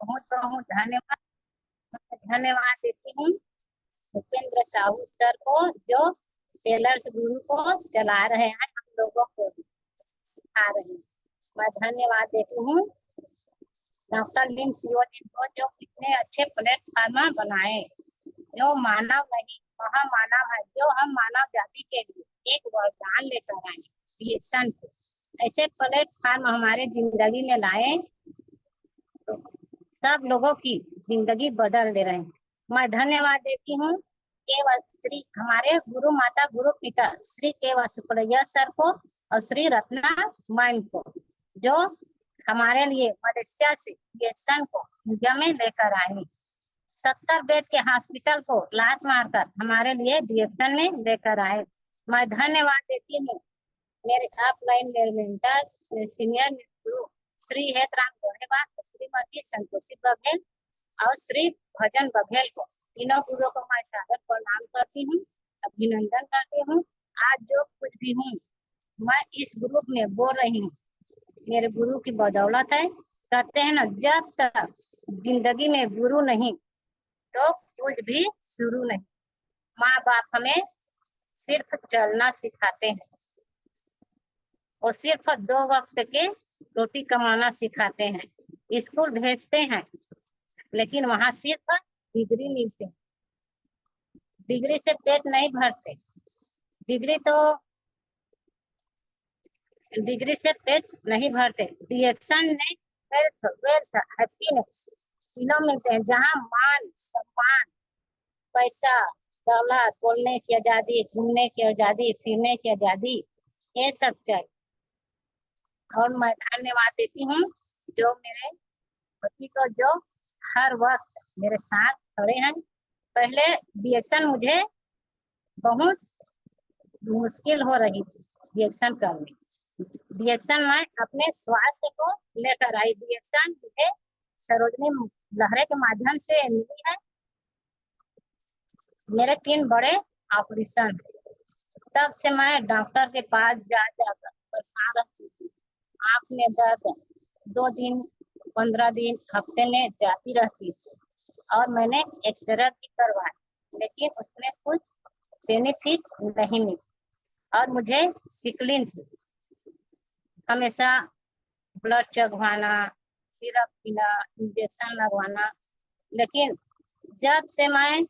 बहुत बहुत धन्यवाद। धन्यवाद देती हूँ भूपेंद्र साहू सर को, जो टेलर्स गुरु को चला रहे हैं, हम लोगों को सिखा रहे हैं। मैं धन्यवाद देती हूँ डॉक्टर लिन सियोनी को, जो कितने अच्छे प्लेटफार्म बनाए, जो मानव नहीं महामानव है, जो हम मानव जाति के लिए एक वरदान लेकर आए रिएक्शन को। ऐसे प्लेटफार्म हमारे जिंदगी में लाए तो सब लोगों की जिंदगी बदल दे रहे हैं। मैं धन्यवाद देती हूँ केवल श्री हमारे गुरु माता गुरु पिता श्री केवल सुप्रिया सर को और श्री रत्ना मैम को, जो हमारे लिए मलेशिया से रिएक्शन को इंडिया में लेकर आए। 70 बेड के हॉस्पिटल को लात मारकर हमारे लिए रिएक्शन में लेकर आए। मैं धन्यवाद देती हूँ मेरे ऑफलाइन मेरे मेंटर सीनियर गुरु श्री हेतराम गोहेवाल, श्रीमती संतोषी बघेल और श्री भजन बघेल को, तीनों गुरुओं को मैं सादर प्रणाम करती हूँ, अभिनंदन करती हूँ। आज जो कुछ भी हूँ मैं इस ग्रुप में बोल रही हूँ, मेरे गुरु की बदौलत है। कहते हैं ना, जब तक जिंदगी में गुरु नहीं तो कुछ भी शुरू नहीं। माँ बाप हमें सिर्फ चलना सिखाते हैं और सिर्फ 2 वक्त के रोटी कमाना सिखाते हैं। स्कूल भेजते हैं लेकिन वहां सिर्फ डिग्री मिलती है, डिग्री से पेट नहीं भरते। डिग्री से पेट नहीं भरते। रिएक्शन ने हेल्थ वेल्थ हैप्पीनेस तीनों मिलते हैं, जहाँ मान सम्मान पैसा दौलत, बोलने की आजादी, घूमने की आजादी, फिरने की आजादी, ये सब चाहिए। और मैं धन्यवाद देती हूँ जो मेरे पति को, जो हर वक्त मेरे साथ खड़े हैं। पहले रिएक्शन मुझे बहुत मुश्किल हो रही थी रिएक्शन करने। रिएक्शन मैं अपने स्वास्थ्य को लेकर आई। रिएक्शन मुझे सरोजनी लहरे के माध्यम से मिली है। मेरे 3 बड़े ऑपरेशन, तब से मैं डॉक्टर के पास जाकर परेशान रहती थी। आँख में दर्द 2 दिन 15 दिन हफ्ते में जाती रहती थी और मैंने एक्सरे भी करवाया, लेकिन उसमें कुछ बेनिफिट नहीं मिली और मुझे सिकलिन थी। हमेशा ब्लड चढ़वाना, सिरप पीना, इंजेक्शन लगवाना। लेकिन जब से मैं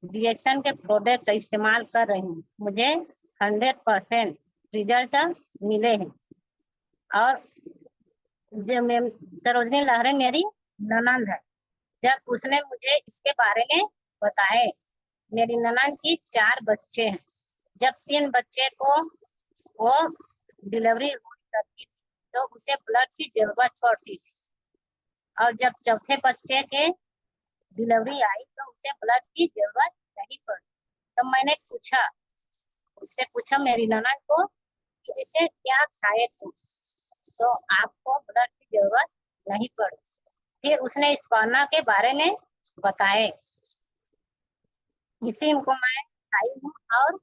रिएक्शन के प्रोडक्ट इस्तेमाल कर रही हूँ, मुझे 100% रिजल्ट मिले हैं। और जो सरोजनी लहरे मेरी ननंद है, जब उसने मुझे इसके बारे में बताए, मेरी ननंद की 4 बच्चे हैं, जब 3 बच्चे को वो डिलीवरी करती थी तो उसे ब्लड की जरूरत पड़ती थी, और जब चौथे बच्चे के डिलीवरी आई तो उसे ब्लड की जरूरत नहीं पड़ी। तो मैंने उससे पूछा मेरी ननद को कि इसे क्या खाए तुम तो आपको ब्लड की जरूरत नहीं पड़ी। फिर उसने इस कोरोना के बारे में बताए, इसी को मैं खाई हूँ और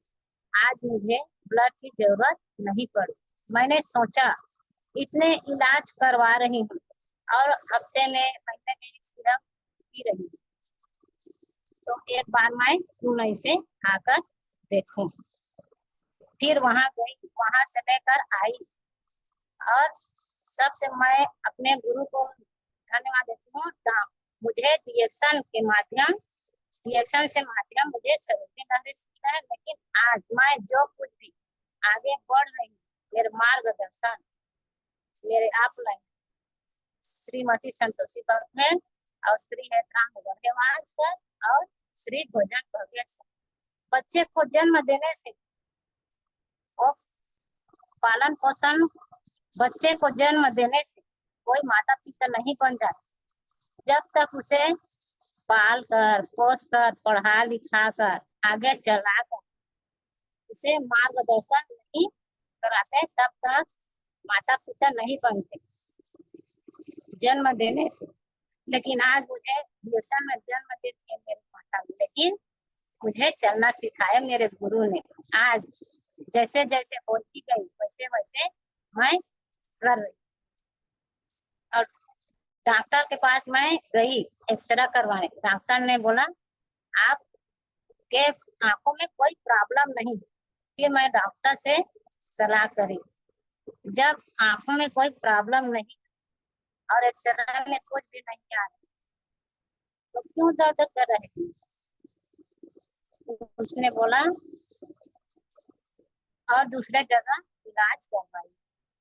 आज मुझे ब्लड की जरूरत नहीं पड़ी। मैंने सोचा इतने इलाज करवा रही हूँ और हफ्ते में महीने में सिरप पी रही हूँ, तो एक बार मैं क्यों नहीं से खाकर देखूं। फिर वहां गई, वहां से लेकर आई और सबसे मैं अपने गुरु को धन्यवाद देती हूँ। मुझे रिएक्शन से माध्यम मुझे सरोजनी लहरे सीखा है। लेकिन आज मैं जो कुछ भी आगे बढ़ रही हूँ, मेरे मार्गदर्शन मेरे ऑफलाइन श्रीमती संतोषी बघेल और श्री हेतराम गोहेवाल सर और श्री भजन बघेल सर। बच्चे को जन्म देने से और पालन पोषण, बच्चे को जन्म देने से कोई माता पिता नहीं बन जाता जब तक उसे पाल कर पोस कर पढ़ा लिखा कर आगे चला कर उसे मार्गदर्शन नहीं कराते, तब तक माता पिता नहीं बनते जन्म देने से। लेकिन आज मुझे रिएक्शन में जन्म देती है मेरी माता, लेकिन मुझे चलना सिखाया मेरे गुरु ने। आज जैसे जैसे बोलती गई वैसे वैसे मैं कर रही और डॉक्टर के पास मैं गई एक्सरे करवाने। डॉक्टर ने बोला आपके आंखों में कोई प्रॉब्लम नहीं। फिर मैं डॉक्टर से सलाह करी। जब आंखों में कोई प्रॉब्लम नहीं और एक्सरे में कुछ भी नहीं आ रहा तो क्यों दर्द कर रहे थे? उसने बोला और दूसरे जगह इलाज करवाई।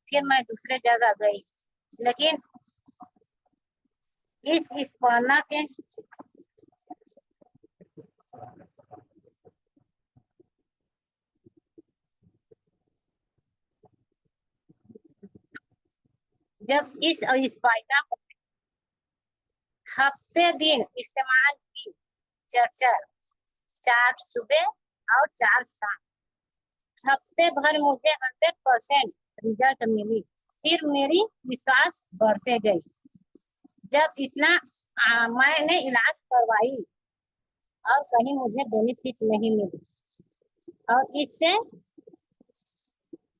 फिर मैं दूसरे जगह गई, लेकिन इस कोरोना के जब इस फायदा को हफ्ते दिन इस्तेमाल की, चर्चा 4 सुबह और 4 शाम, हफ्ते भर मुझे 100% रिजल्ट मिली। फिर मेरी विश्वास बढ़ते गई। जब इतना मैंने इलाज करवाई और कहीं मुझे बेनिफिट नहीं मिली और इससे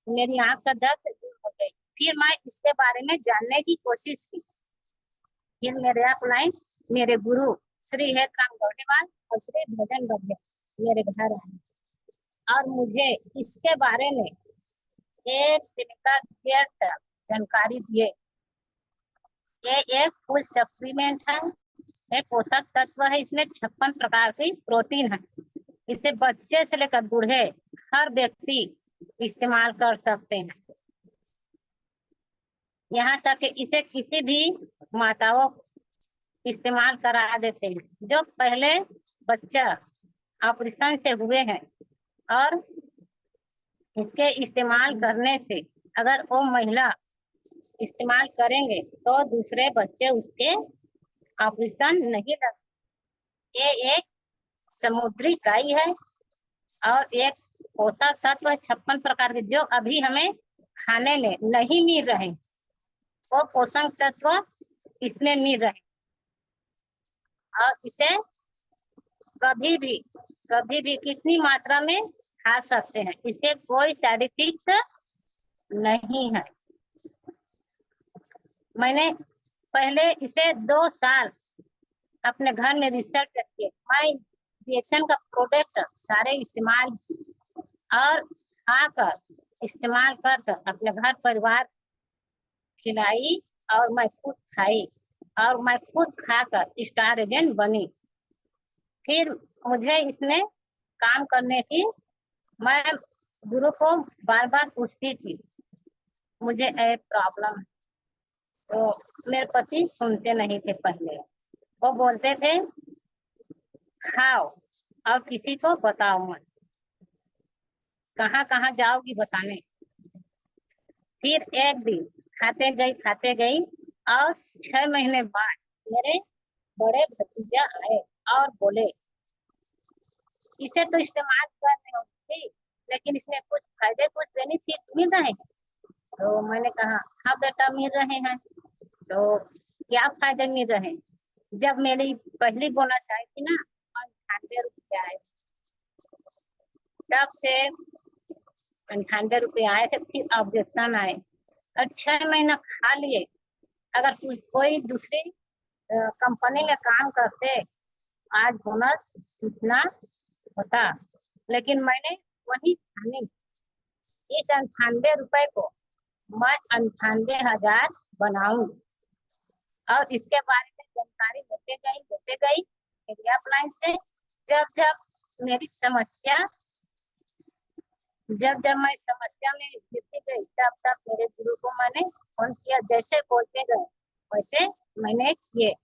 मेरी आंख का दर्द दूर हो गई। फिर मैं इसके बारे में जानने की कोशिश की। फिर मेरे अपलाइन मेरे गुरु श्री हेतराम गौडेवाल और श्री भजन बघेल मेरे घर आए और मुझे इसके बारे में एक से लेकर देर तक जानकारी दिए। ये एक फुल सप्लीमेंट है, एक पोषक तत्व है। इसमें 56 प्रकार की प्रोटीन है। इसे बच्चे से लेकर बूढ़े हर व्यक्ति इस्तेमाल कर सकते हैं। यहाँ तक कि इसे किसी भी माताओं इस्तेमाल करा देते हैं जो पहले बच्चा ऑपरेशन से हुए हैं। और इसके इस्तेमाल करने से अगर वो महिला इस्तेमाल करेंगे तो दूसरे बच्चे उसके ऑपरेशन नहीं लगते। ये एक समुद्री गाय है और एक पोषक तत्व 56 प्रकार के जो अभी हमें खाने में नहीं मिल रहे, वो पोषक तत्व इसमें मिल रहे और इसे कभी भी कितनी मात्रा में खा सकते हैं। इससे कोई साइड इफेक्ट नहीं है। मैंने पहले इसे 2 साल अपने घर में रिसर्च करके मैं रिएक्शन का प्रोडक्ट सारे इस्तेमाल और खाकर इस्तेमाल कर अपने घर परिवार खिलाई और मैं खुद खाई और मैं खुद खाकर स्टार एजेंट बनी। फिर मुझे इसमें काम करने की मैं गुरु को बार बार पूछती थी मुझे एक प्रॉब्लम है। तो मेरे पति सुनते नहीं थे। पहले वो बोलते थे खाओ और किसी को बताओ मत, कहाँ कहाँ जाओगी बताने। फिर एक दिन खाते गई और 6 महीने बाद मेरे बड़े भतीजा आए और बोले इसे तो इस्तेमाल कर रहे हो थी, लेकिन इसमें कुछ फायदे कुछ बेनिफिट मिल रहे हैं। तो मैंने कहा हाँ बेटा मिल रहे हैं। तो क्या फायदे मिल रहे हैं? जब मेरी पहली बोनस आई थी ना 98 रुपये आए, तब से 98 रुपये आए थे। फिर ऑब्जेक्शन आए और 6 महीना खा लिए। अगर कोई दूसरी कंपनी में काम करते आज बोनस कितना होता, लेकिन मैंने वही खाने इस 98 रुपए को मैं 98,000 बनाऊं। और इसके बारे में जानकारी देते गई मीडिया अपलाइन से। जब जब मेरी समस्या जब जब मैं समस्या में गिरती गई तब तब मेरे गुरु को मैंने फोन किया। जैसे बोलते गए वैसे मैंने किए।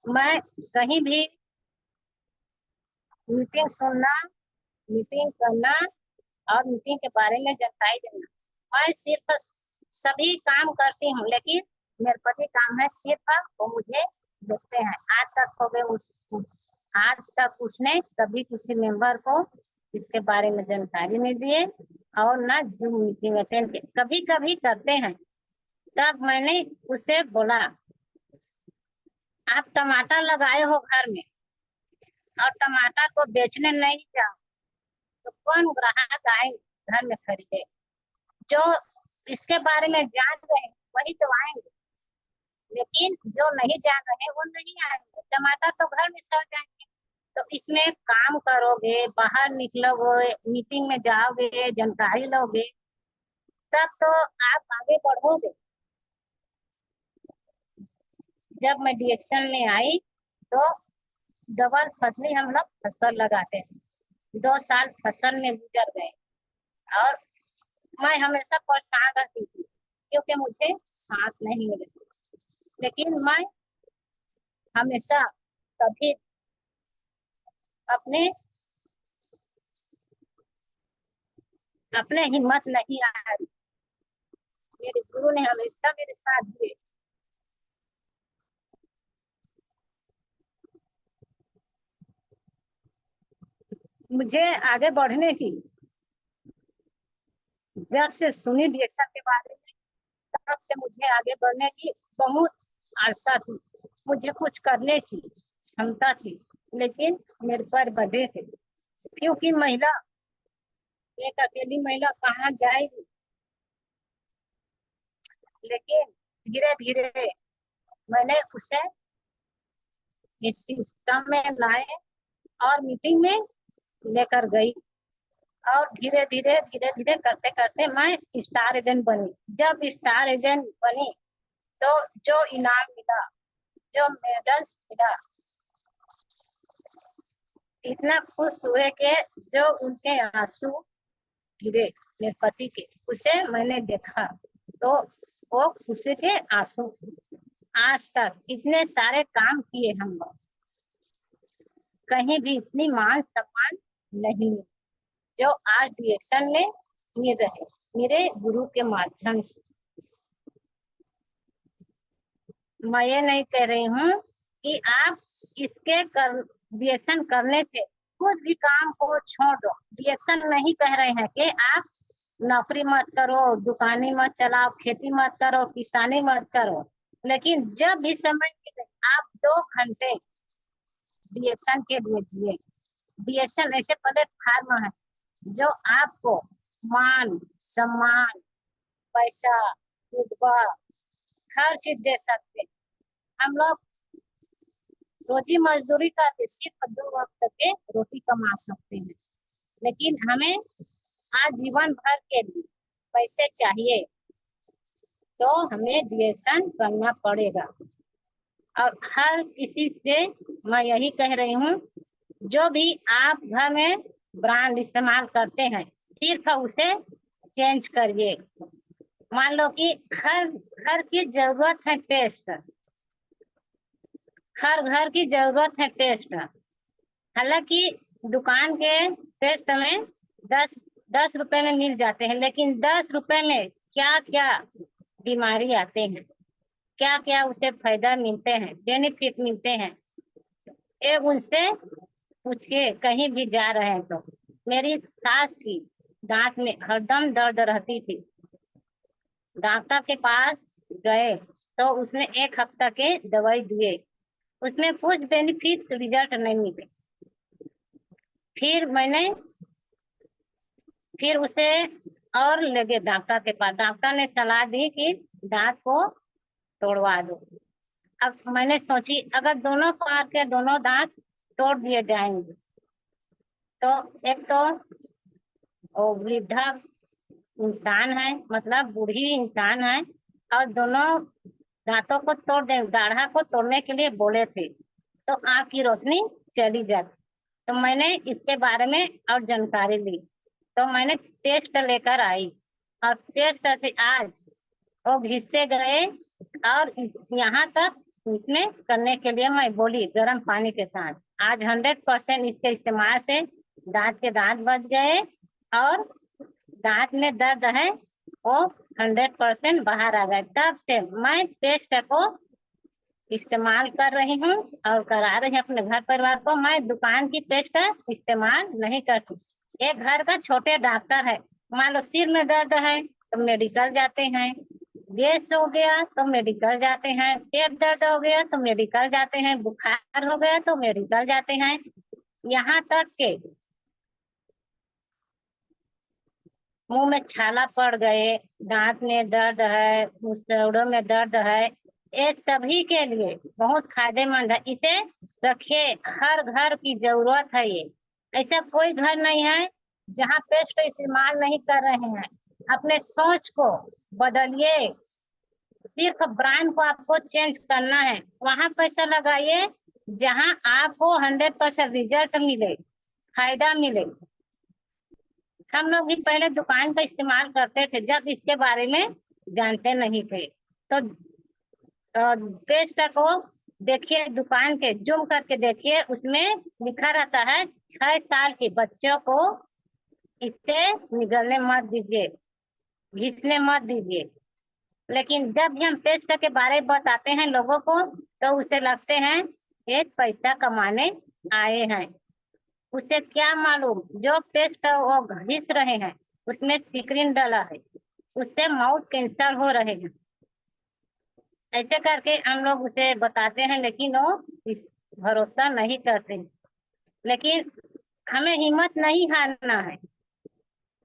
मैं कहीं भी मीटिंग सुनना, मीटिंग करना और मीटिंग के बारे में जानकारी देना, मैं सिर्फ सभी काम करती हूँ, लेकिन मेरे पति काम है सिर्फ वो मुझे देखते हैं। आज तक हो गए आज तक उसने कभी किसी मेंबर को इसके बारे में जानकारी नहीं दिए और ना जूम मीटिंग अटेंड के कभी कभी करते हैं। तब मैंने उसे बोला आप टमाटर लगाए हो घर में और टमाटर को बेचने नहीं जाओ तो कौन ग्राहक आए घर में खरीदे? जो इसके बारे में जान रहे वही तो आएंगे। लेकिन जो नहीं जान रहे वो नहीं आएंगे, टमाटर तो घर में सड़ जाएंगे। तो इसमें काम करोगे, बाहर निकलोगे, मीटिंग में जाओगे, जानकारी लोगे, तब तो आप आगे बढ़ोगे। जब मैं डिएक्शन में आई तो डबल फसली हम लोग फसल लगाते थे। 2 साल फसल में गुजर गए और मैं हमेशा परेशान रहती थी क्योंकि मुझे साथ नहीं मिले। लेकिन मैं हमेशा कभी अपने अपने हिम्मत नहीं हारी। मेरे गुरु ने हमेशा मेरे साथ दिए। मुझे आगे बढ़ने की, जब से सुनी डिएक्शन के बारे में, तब से मुझे आगे बढ़ने की बहुत आशा थी। मुझे कुछ करने की क्षमता थी, लेकिन मेरे पर बधे थे क्योंकि महिला, एक अकेली महिला कहाँ जाएगी। लेकिन धीरे धीरे मैंने उसे इस सिस्टम में लाए और मीटिंग में लेकर गई और धीरे धीरे धीरे धीरे करते करते मैं स्टार एजेंट बनी। जब स्टार एजेंट बनी तो जो इनाम मिला, जो मेडल्स मिला, इतना खुश हुए कि जो उनके आंसू गिरे मेरे पति के, उसे मैंने देखा तो वो खुशी के आंसू। आज तक इतने सारे काम किए हम लोग, कहीं भी इतनी मान सम्मान नहीं जो आज रिएक्शन में मिल रहे मेरे गुरु के माध्यम से। मैं ये नहीं कह रही हूँ कि आप इसके रिएक्शन करने से कुछ भी काम को छोड़ दो। रिएक्शन नहीं कह रहे हैं कि आप नौकरी मत करो, दुकानी मत चलाओ, खेती मत करो, किसानी मत करो, लेकिन जब भी समय मिले आप 2 घंटे रिएक्शन के लिए जिए। रिएक्शन ऐसे प्लेटफार्म है जो आपको मान सम्मान, पैसा, रुतबा, हर चीज दे सकते। हम लोग रोजी मजदूरी करके सिर्फ 2 वक्त के रोटी कमा सकते हैं, लेकिन हमें आजीवन भर के लिए पैसे चाहिए तो हमें रिएक्शन करना पड़ेगा। और हर किसी से मैं यही कह रही हूँ, जो भी आप घर में ब्रांड इस्तेमाल करते हैं सिर्फ उसे चेंज करिए। मान लो कि हर घर की जरूरत है टेस्ट, हर घर की जरूरत है टेस्ट। हालांकि दुकान के टेस्ट में 10 10 रुपए में मिल जाते हैं, लेकिन 10 रुपए में क्या क्या बीमारी आते हैं, क्या क्या उसे फायदा मिलते हैं, बेनिफिट मिलते हैं, ये उनसे पूछ के कहीं भी जा रहे हैं। तो मेरी सास की दांत में हरदम दर्द रहती थी। डॉक्टर के पास गए तो उसने 1 हफ्ता के दवाई दिए, उसमें कुछ बेनिफिट रिजल्ट नहीं मिले। फिर मैंने फिर उसे और ले गए डॉक्टर के पास। डॉक्टर ने सलाह दी कि दांत को तोड़वा दो। अब मैंने सोची अगर दोनों पार के दोनों दांत तोड़ दिए जाएंगे तो एक तो वो वृद्धा इंसान है, मतलब बूढ़ी इंसान है, और दोनों दांतों को तोड़ दे, गाढ़ा को तोड़ने के लिए बोले थे तो आँख की रोशनी चली जाती। तो मैंने इसके बारे में और जानकारी ली तो मैंने टेस्ट लेकर आई और टेस्ट से आज वो घिसते गए और यहाँ तक इसमें करने के लिए मैं बोली गर्म पानी के साथ। आज 100% इसके इस्तेमाल से दांत के दांत बच गए और दांत में दर्द है वो 100% बाहर आ गए। तब से मैं टेस्ट को इस्तेमाल कर रही हूँ और करा रही हूँ अपने घर परिवार को। मैं दुकान की पेस्ट का इस्तेमाल नहीं करती। एक घर का छोटे डॉक्टर है, मान लो सिर में दर्द है तो मेडिकल जाते हैं, गैस हो गया तो मेडिकल जाते हैं, पेट दर्द हो गया तो मेडिकल जाते हैं, बुखार हो गया तो मेडिकल जाते हैं। यहाँ तक के मुंह में छाला पड़ गए, दांत में दर्द है, मुंह में दर्द है, ये सभी के लिए बहुत फायदेमंद है। इसे रखिए, हर घर की जरूरत है ये। ऐसा कोई घर नहीं है जहाँ पेस्ट इस्तेमाल नहीं कर रहे हैं। अपने सोच को बदलिए, सिर्फ ब्रांड को आपको चेंज करना है। वहां पैसा लगाइए जहां आपको 100% रिजल्ट मिले, फायदा मिले। हम लोग भी पहले दुकान का इस्तेमाल करते थे जब इसके बारे में जानते नहीं थे। तो पेस्ट को देखिए, दुकान के जूम करके देखिए, उसमें लिखा रहता है 6 साल के बच्चों को इससे निगलने मत दीजिए, घिसने मत दीजिए। लेकिन जब भी हम पेस्ट के बारे में बताते हैं लोगों को, तो उसे लगते हैं ये पैसा कमाने आए हैं। उसे क्या मालूम जो पेस्ट वो घिस रहे हैं उसमें सिक्रीन डाला है, उससे माउथ कैंसर हो रहे हैं। ऐसे करके हम लोग उसे बताते हैं, लेकिन वो भरोसा नहीं करते। लेकिन हमें हिम्मत नहीं हारना है।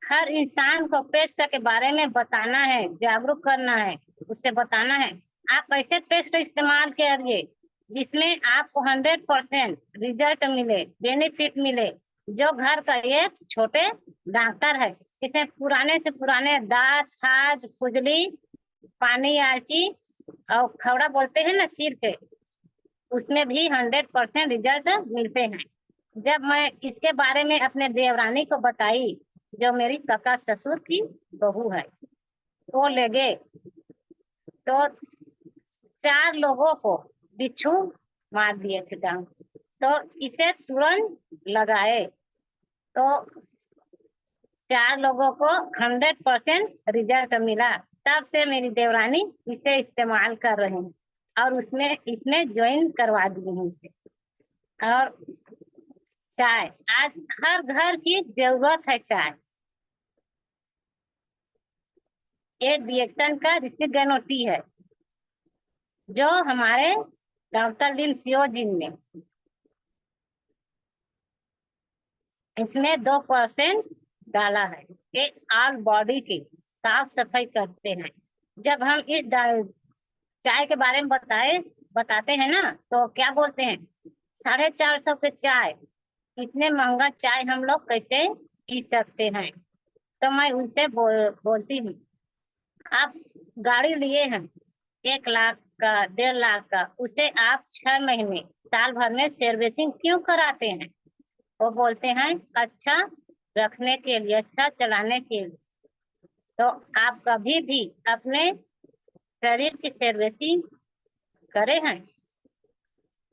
हर इंसान को पेस्ट के बारे में बताना है, जागरूक करना है, उससे बताना है आप कैसे पेस्ट इस्तेमाल करिए जिसमें आपको 100% रिजल्ट मिले, बेनिफिट मिले। जो घर का एक छोटे डॉक्टर है, इसमें पुराने से पुराने दांत, खाज, खुजली, पानी आची और खवड़ा बोलते हैं ना सिर पे, उसमें भी 100% रिजल्ट मिलते हैं। जब मैं इसके बारे में अपने देवरानी को बताई, जो मेरी काका ससुर की बहू है, वो ले गए तो 4 लोगों को बिच्छू मार दिए थे गाँव। तो इसे तुरंत लगाए तो 4 लोगों को 100% रिजल्ट मिला। तब से मेरी देवरानी इसे इस्तेमाल कर रहे हैं और उसने इसने ज्वाइन करवा दिए हैं इसे। और चाय आज हर घर की जरूरत है। चाय एक रिएक्शन का रिसिगेनोटी है जो हमारे डॉक्टर लिन सियोजिन ने इसमें 2% डाला है। ये ऑल बॉडी की साफ सफाई करते हैं। जब हम इस चाय के बारे में बताते हैं ना, तो क्या बोलते हैं 450 के चाय, इतने महंगा चाय हम लोग कैसे पी सकते हैं। तो मैं उनसे बोलती हूँ, आप गाड़ी लिए हैं 1 लाख का, 1.5 लाख का, उसे आप 6 महीने, साल भर में सर्विसिंग क्यों कराते हैं? वो बोलते हैं अच्छा रखने के लिए, अच्छा चलाने के लिए। तो आप कभी भी अपने शरीर की सर्विसिंग करे हैं?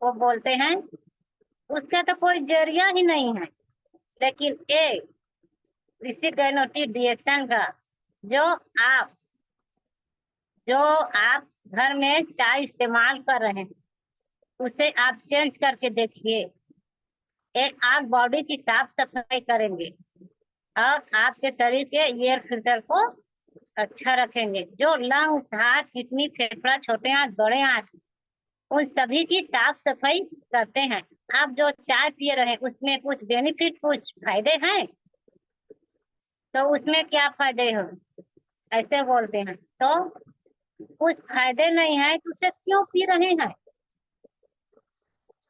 वो बोलते हैं उसका तो कोई जरिया ही नहीं है। लेकिन एक रिसिगेनोटी रिएक्शन का जो आप जो आप घर में चाय इस्तेमाल कर रहे हैं, उसे आप चेंज करके देखिए। एक आप बॉडी की साफ सफाई करेंगे और आपके शरीर के एयर फिल्टर को अच्छा रखेंगे। जो लंग्स, हार्ट, किडनी, फेफड़ा, छोटे आंत, बड़े आंत, उन सभी की साफ सफाई करते हैं। आप जो चाय पिए रहे उसमें कुछ बेनिफिट, कुछ फायदे हैं, तो उसमें क्या फायदे हो ऐसे बोलते हैं। तो कुछ फायदे नहीं है तो उसे क्यों पी रहे हैं?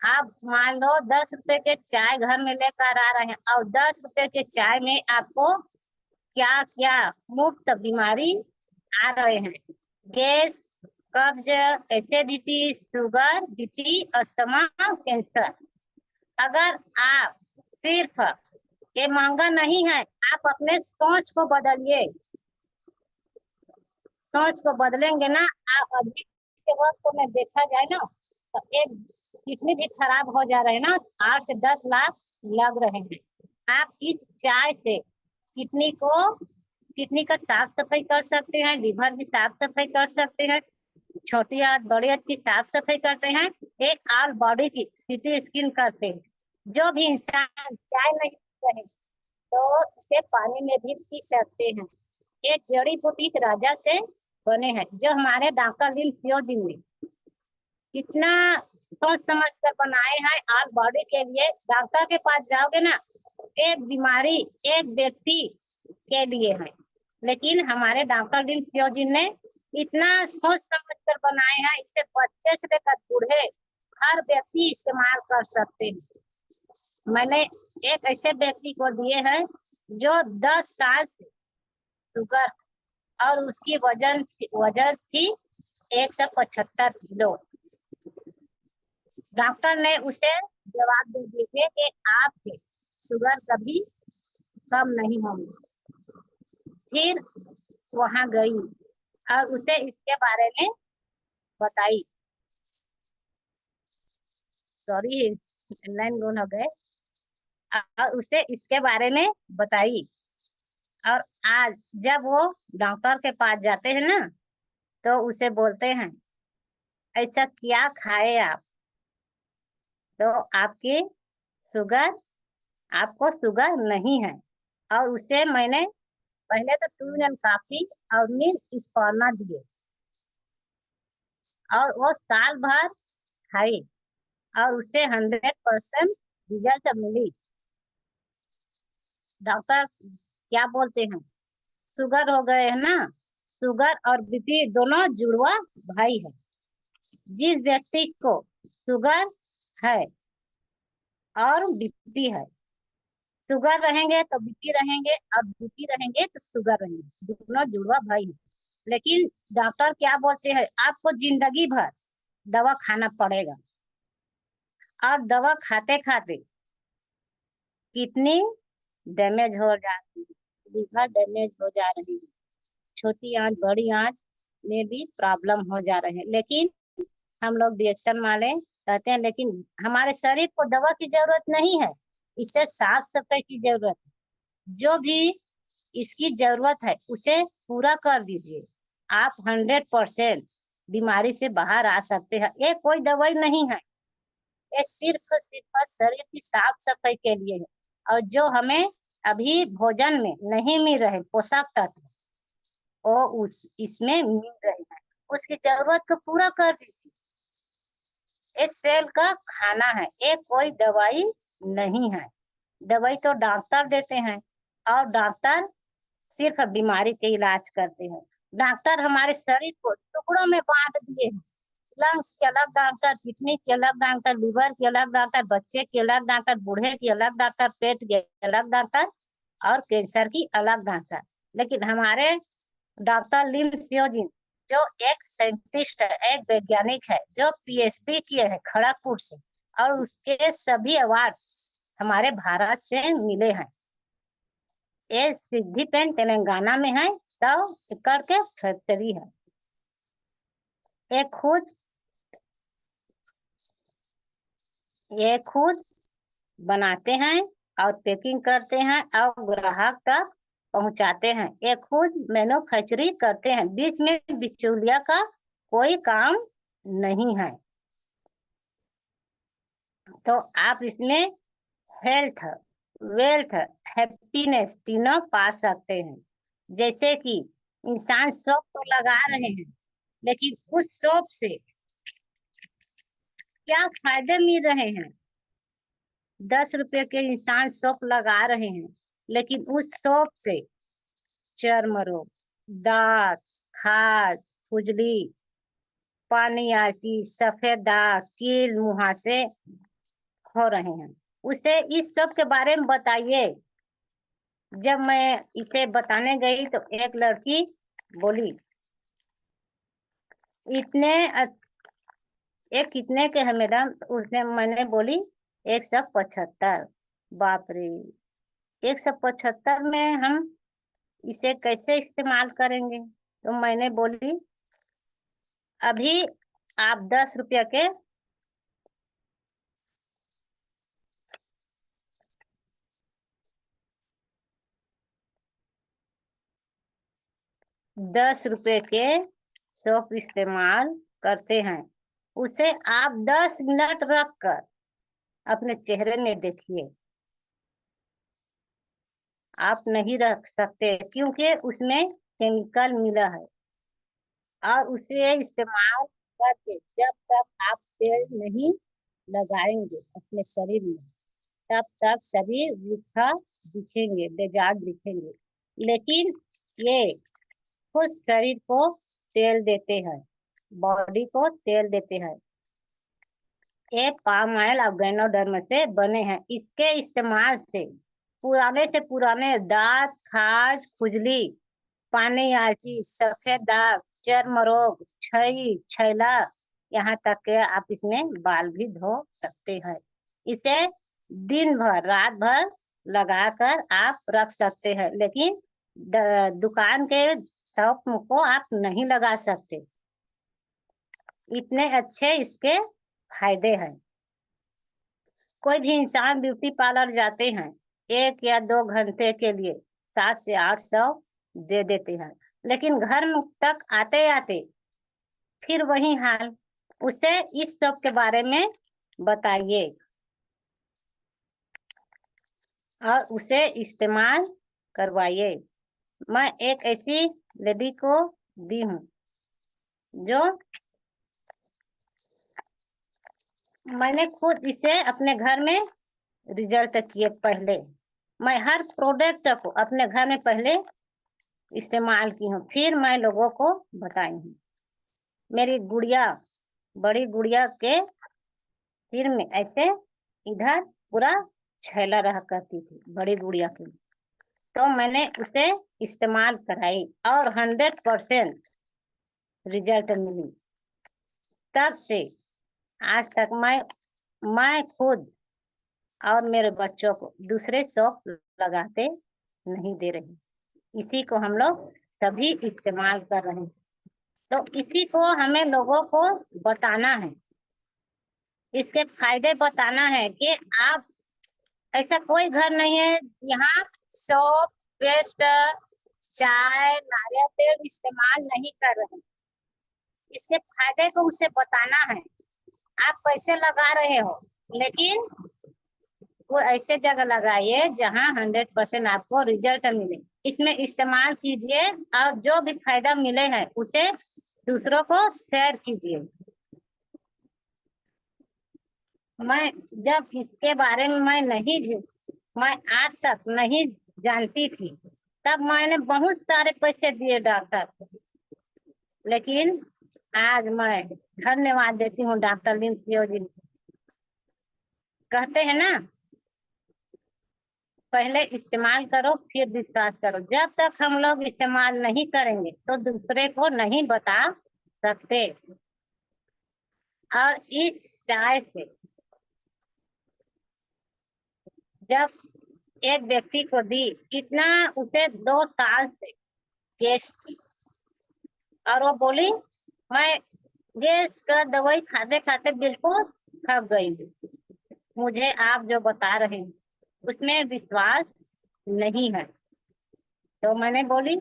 आप मान लो 10 रुपए के चाय घर में लेकर आ रहे हैं और 10 रुपए के चाय में आपको क्या क्या मुफ्त बीमारी आ रहे हैं। गैस, कब्ज, acidity, sugar, BP, asthma, cancer. अगर आप सिर्फ, ये महंगा नहीं है, आप अपने सोच को बदलिए। सोच को बदलेंगे ना, आप अभी के वक्त में देखा जाए ना, तो एक किडनी भी खराब हो जा रहे हैं ना, 8 से 10 लाख लग रहे हैं। आप इस चाय से किडनी का साफ सफाई कर सकते हैं, लीवर की साफ सफाई कर सकते हैं, छोटी आंत, बड़ी आंत की साफ सफाई करते हैं, एक ऑल बॉडी की सिटी स्किन करते हैं। जो भी इंसान चाय नहीं पी रहे तो इसे पानी में भी पी सकते हैं। ये जड़ी बूटी राजा से बने हैं, जो हमारे डॉक्टर लिन सियोजिन ने कितना सोच समझ कर बनाए हैं ऑल बॉडी के लिए। डॉक्टर के पास जाओगे ना, एक बीमारी एक व्यक्ति के लिए है। लेकिन हमारे डॉक्टर जी ने इतना सोच समझ कर बनाए हैं, इसे बच्चे से लेकर बूढ़े हर व्यक्ति इस्तेमाल कर सकते हैं। मैंने एक ऐसे व्यक्ति को दिए हैं जो 10 साल से शुगर और उसकी वजन थी 175 किलो। डॉक्टर ने उसे जवाब दे दिए थे कि आपके शुगर कभी कम नहीं होंगे। फिर वहां गई और उसे इसके बारे में बताई। सॉरी, लाइन गुम हो गए। और उसे इसके बारे में बताई। और आज जब वो डॉक्टर के पास जाते हैं ना, तो उसे बोलते हैं ऐसा क्या खाए आप तो आपकी शुगर आपको शुगर नहीं है। और उसे मैंने पहले तो 2 कॉफी और मिल्क स्पर्मा दिए और वो साल भर खाई और उसे 100% रिजल्ट मिली। डॉक्टर क्या बोलते हैं, शुगर हो गए है ना, शुगर और बीपी दोनों जुड़वा भाई है। जिस व्यक्ति को शुगर है और बीपी है, शुगर रहेंगे तो बीपी रहेंगे और बीपी रहेंगे तो शुगर रहेंगे, दोनों जुड़वा भाई है। लेकिन डॉक्टर क्या बोलते हैं, आपको जिंदगी भर दवा खाना पड़ेगा। और दवा खाते खाते किडनी डैमेज हो जाती है, लीवर डैमेज हो जा रही है, छोटी आंत बड़ी आंत में भी प्रॉब्लम हो जा रहे हैं। लेकिन हम लोग रिएक्शन वाले कहते हैं, लेकिन हमारे शरीर को दवा की जरूरत नहीं है, इसे साफ सफाई की जरूरत है। जो भी इसकी जरूरत है उसे पूरा कर दीजिए, आप 100% बीमारी से बाहर आ सकते हैं। ये कोई दवाई नहीं है, ये सिर्फ शरीर की साफ सफाई के लिए है। और जो हमें अभी भोजन में नहीं मिल रहे पोषक तत्व, वो इसमें मिल रहे हैं, उसकी जरूरत को पूरा कर दीजिए। ये सेल का खाना है, ये कोई दवाई नहीं है। दवाई तो डॉक्टर देते हैं और डॉक्टर सिर्फ बीमारी के इलाज करते हैं। डॉक्टर हमारे शरीर को टुकड़ों में बांट दिए हैं। लंग्स के अलग डॉक्टर, किडनी के अलग डॉक्टर, लिवर के अलग डॉक्टर, बच्चे के अलग डॉक्टर, बूढ़े के अलग डॉक्टर, पेट के अलग डॉक्टर और कैंसर की अलग डॉक्टर। लेकिन हमारे डॉक्टर लिम सियोजिन जो एक साइंटिस्ट है, एक वैज्ञानिक है, जो पीएचडी किए हैं खड़गपुर से, और उसके सभी अवार्ड हमारे भारत से मिले हैं। ये सिद्धिपेन तेलंगाना में है, 100 एकड़ के फैक्ट्री है। ये खुद बनाते हैं और पैकिंग करते हैं और ग्राहक तक पहुंचाते हैं। ये खुद मैन्युफैक्चरिंग करते हैं, बीच में बिचौलिया का कोई काम नहीं है। तो आप इसमें हेल्थ, वेल्थ, हैप्पीनेस तीनों पा सकते हैं। जैसे कि इंसान सोप तो लगा रहे हैं, लेकिन उस सोप से क्या फायदे मिल रहे हैं। 10 रुपए के इंसान सोप लगा रहे हैं, लेकिन उस सोप से चर्म रोग, दाग, खाज, खुजली, पानियाची, सफेद दाग, कील मुहासे हो रहे हैं। उसे इस सब के बारे में बताइए। जब मैं इसे बताने गई तो एक लड़की बोली, इतने एक कितने के है मैडम? उसने मैंने बोली 175। बाप रे, 175 में हम इसे कैसे इस्तेमाल करेंगे? तो मैंने बोली अभी आप 10 रुपया के 10 रुपए के सोप इस्तेमाल करते हैं, उसे आप 10 मिनट रख कर अपने चेहरे में देखिए। आप नहीं रख सकते क्योंकि उसमें केमिकल मिला है। और उसे इस्तेमाल करके जब तक आप तेल नहीं लगाएंगे अपने शरीर में, तब तक शरीर रूखा दिखेंगे, बेजाज दिखेंगे। लेकिन ये खुद शरीर को तेल देते हैं, बॉडी को तेल देते हैं। ये पाम ऑयल ऑर्गेनोडर्म से बने हैं। इसके इस्तेमाल से पुराने दांत, खाज, खुजली, पानी आलची, सफेद दाग, चर्म रोग, छई, छैला, यहाँ तक के आप इसमें बाल भी धो सकते हैं। इसे दिन भर, रात भर लगाकर आप रख सकते हैं, लेकिन दुकान के शॉप को आप नहीं लगा सकते। इतने अच्छे इसके फायदे हैं। कोई भी इंसान ब्यूटी पार्लर जाते हैं, 1 या 2 घंटे के लिए 700 से 800 दे देते हैं, लेकिन घर तक आते आते फिर वही हाल। उसे इस सब के बारे में बताइए और उसे इस्तेमाल करवाइए। मैं एक ऐसी लेडी को दी हूँ जो मैंने खुद इसे अपने घर में रिजल्ट किए। पहले मैं हर प्रोडक्ट को अपने घर में पहले इस्तेमाल की हूँ, फिर मैं लोगों को बताई हूँ। मेरी गुड़िया, बड़ी गुड़िया के सिर में ऐसे इधर पूरा छैला रहा करती थी, बड़ी गुड़िया की। तो मैंने उसे इस्तेमाल कराई और 100% रिजल्ट मिली। तब से आज तक मैं खुद और मेरे बच्चों को दूसरे शौक लगाते नहीं दे रही। इसी को हम लोग सभी इस्तेमाल कर रहे हैं। तो इसी को हमें लोगों को बताना है, इसके फायदे बताना है कि आप, ऐसा कोई घर नहीं है यहाँ सोप, पेस्ट, चाय, नारियल तेल इस्तेमाल नहीं कर रहे हैं। इसके फायदे को उसे बताना है। आप पैसे लगा रहे हो, लेकिन वो ऐसे जगह लगाइए जहाँ 100% आपको रिजल्ट मिले। इसमें इस्तेमाल कीजिए और जो भी फायदा मिले हैं उसे दूसरों को शेयर कीजिए। मैं जब इसके बारे में मैं आज तक नहीं जानती थी, तब मैंने बहुत सारे पैसे दिए डॉक्टर को, लेकिन आज मैं धन्यवाद देती हूँ डॉक्टर लिंसियो जी। कहते हैं ना, पहले इस्तेमाल करो फिर विश्वास करो। जब तक हम लोग इस्तेमाल नहीं करेंगे तो दूसरे को नहीं बता सकते। और इस चाय से जब एक व्यक्ति को दी, इतना उसे 2 साल से गैस थी, और वो बोली मैं गैस का दवाई खाते खाते बिल्कुल थक गई। मुझे आप जो बता रहे हैं उसमें विश्वास नहीं है। तो मैंने बोली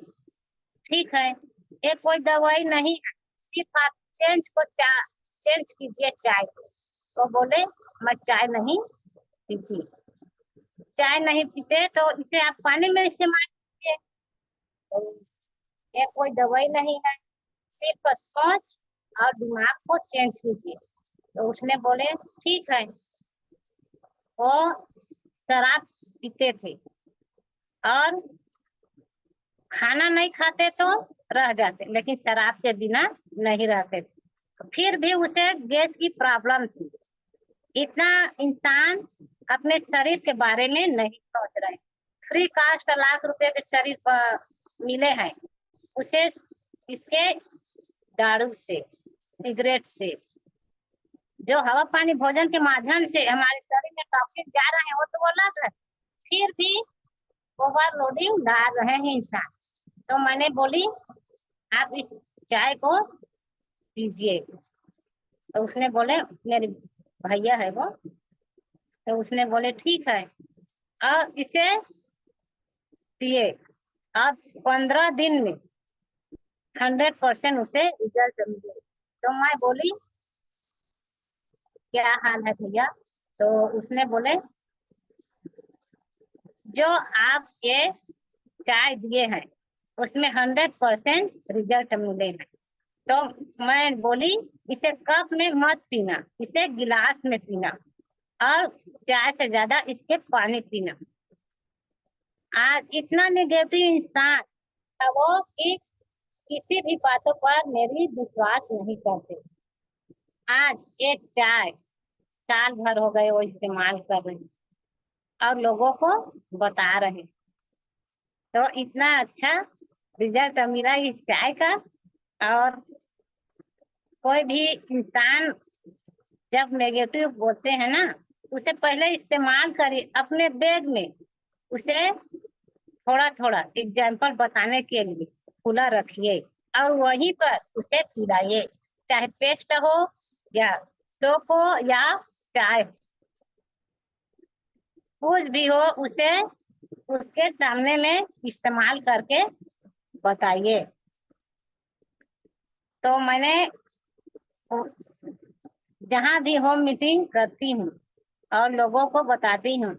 ठीक है, ये कोई दवाई नहीं है, सिर्फ आप चेंज कीजिए चाय को। तो बोले मैं चाय नहीं पीती। चाय नहीं पीते तो इसे आप पानी में इस्तेमाल कीजिए। तो ये कोई दवाई नहीं है, सिर्फ सोच और दिमाग को चेंज कीजिए। तो उसने बोले ठीक है। वो शराब पीते थे और खाना नहीं खाते तो रह जाते, लेकिन शराब के बिना नहीं रहते थे। फिर भी उसे गैस की प्रॉब्लम थी। इतना इंसान अपने शरीर के बारे में नहीं सोच रहे। फ्री कास्ट लाख रुपए के शरीर पर मिले हैं उसे, इसके दारू से, सिगरेट से, जो हवा पानी भोजन के माध्यम से हमारे शरीर में टॉक्सिन जा रहे हैं वो तो अलग है, फिर भी ओवरलोडिंग डाल रहे हैं इंसान। तो मैंने बोली आप इस चाय को पीजिए। तो उसने बोले, मेरे भैया है वो, तो उसने बोले ठीक है और इसे पिए। अब 15 दिन में 100% उसे रिजल्ट मिले। तो मैं बोली क्या हाल है भैया? तो उसने बोले जो आप ये चाय दिए हैं उसमें 100% रिजल्ट मिले हैं। तो मैं बोली इसे कप में मत पीना, इसे गिलास में पीना और चाय से ज्यादा इसके पानी पीना। आज इतना निगेटिव इंसान वो कि किसी भी बातों पर मेरी विश्वास नहीं करते। आज एक चाय साल भर हो गए वो इस्तेमाल कर रहे हैं और लोगों को बता रहे हैं। तो इतना अच्छा रिजल्ट मिला इस चाय का। और कोई भी इंसान जब नेगेटिव बोलते हैं ना, उसे पहले इस्तेमाल करिए अपने बैग में, उसे थोड़ा थोड़ा एग्जाम्पल बताने के लिए खुला रखिए और वहीं पर उसे पिलाइए, चाहे पेस्ट हो या सोप हो या चाय, कुछ भी हो उसे उसके सामने में इस्तेमाल करके बताइए। तो मैंने जहाँ भी होम मीटिंग करती हूँ और लोगों को बताती हूँ